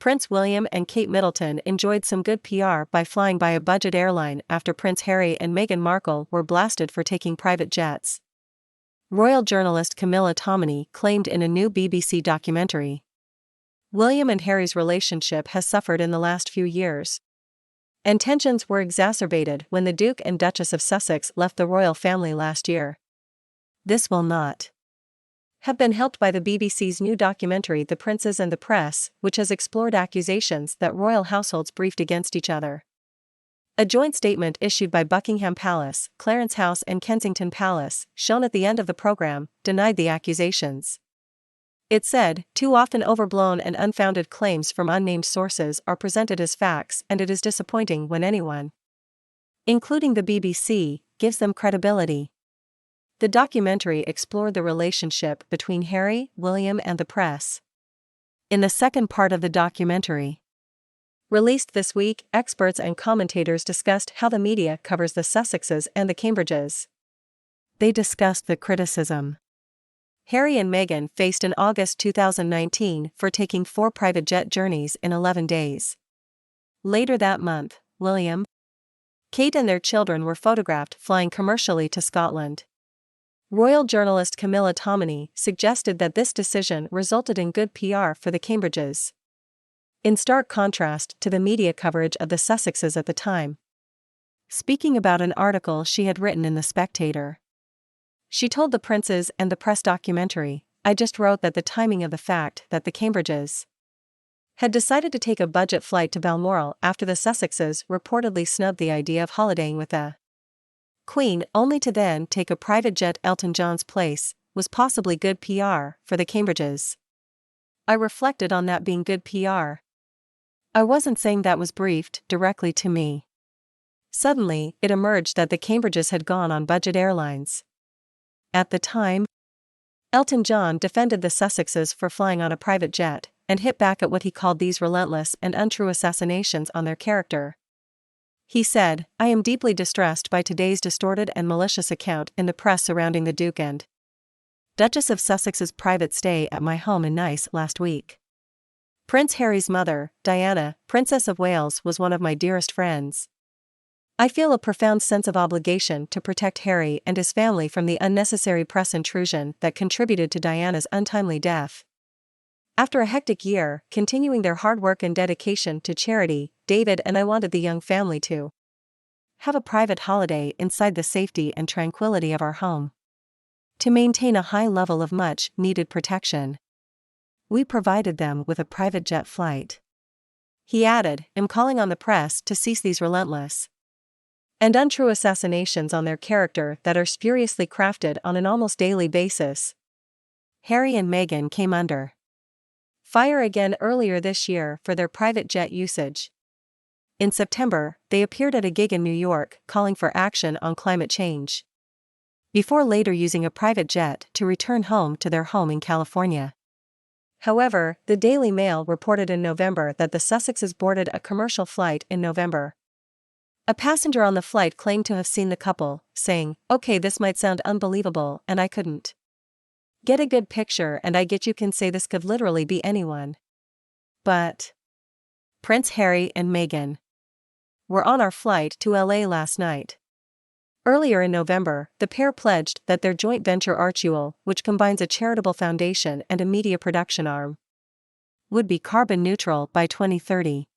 Prince William and Kate Middleton enjoyed some good PR by flying by a budget airline after Prince Harry and Meghan Markle were blasted for taking private jets. Royal journalist Camilla Tominey claimed in a new BBC documentary. William and Harry's relationship has suffered in the last few years, and tensions were exacerbated when the Duke and Duchess of Sussex left the royal family last year. This will not have been helped by the BBC's new documentary The Princes and the Press, which has explored accusations that royal households briefed against each other. A joint statement issued by Buckingham Palace, Clarence House and Kensington Palace, shown at the end of the program, denied the accusations. It said, "Too often overblown and unfounded claims from unnamed sources are presented as facts, and it is disappointing when anyone, including the BBC, gives them credibility." The documentary explored the relationship between Harry, William and the press. In the second part of the documentary, released this week, experts and commentators discussed how the media covers the Sussexes and the Cambridges. They discussed the criticism Harry and Meghan faced in August 2019 for taking 4 private jet journeys in 11 days. Later that month, William, Kate and their children were photographed flying commercially to Scotland. Royal journalist Camilla Tominey suggested that this decision resulted in good PR for the Cambridges, in stark contrast to the media coverage of the Sussexes at the time. Speaking about an article she had written in The Spectator, she told the Princes and the Press documentary, "I just wrote that the timing of the fact that the Cambridges had decided to take a budget flight to Balmoral after the Sussexes reportedly snubbed the idea of holidaying with the Queen, only to then take a private jet Elton John's place, was possibly good PR for the Cambridges. I reflected on that being good PR. I wasn't saying that was briefed directly to me. Suddenly, it emerged that the Cambridges had gone on budget airlines. At the time, Elton John defended the Sussexes for flying on a private jet, and hit back at what he called these relentless and untrue assassinations on their character. He said, "I am deeply distressed by today's distorted and malicious account in the press surrounding the Duke and Duchess of Sussex's private stay at my home in Nice last week. Prince Harry's mother, Diana, Princess of Wales, was one of my dearest friends. I feel a profound sense of obligation to protect Harry and his family from the unnecessary press intrusion that contributed to Diana's untimely death." After a hectic year, continuing their hard work and dedication to charity, David and I wanted the young family to have a private holiday inside the safety and tranquility of our home. To maintain a high level of much-needed protection, we provided them with a private jet flight. He added, "I'm calling on the press to cease these relentless and untrue assassinations on their character that are spuriously crafted on an almost daily basis." Harry and Meghan came under fire again earlier this year for their private jet usage. In September, they appeared at a gig in New York calling for action on climate change, before later using a private jet to return home to their home in California. However, the Daily Mail reported in November that the Sussexes boarded a commercial flight in November. A passenger on the flight claimed to have seen the couple, saying, "Okay, this might sound unbelievable, and I couldn't get a good picture, and I get you can say this could literally be anyone. But Prince Harry and Meghan were on our flight to LA last night." Earlier in November, the pair pledged that their joint venture Archuel, which combines a charitable foundation and a media production arm, would be carbon neutral by 2030.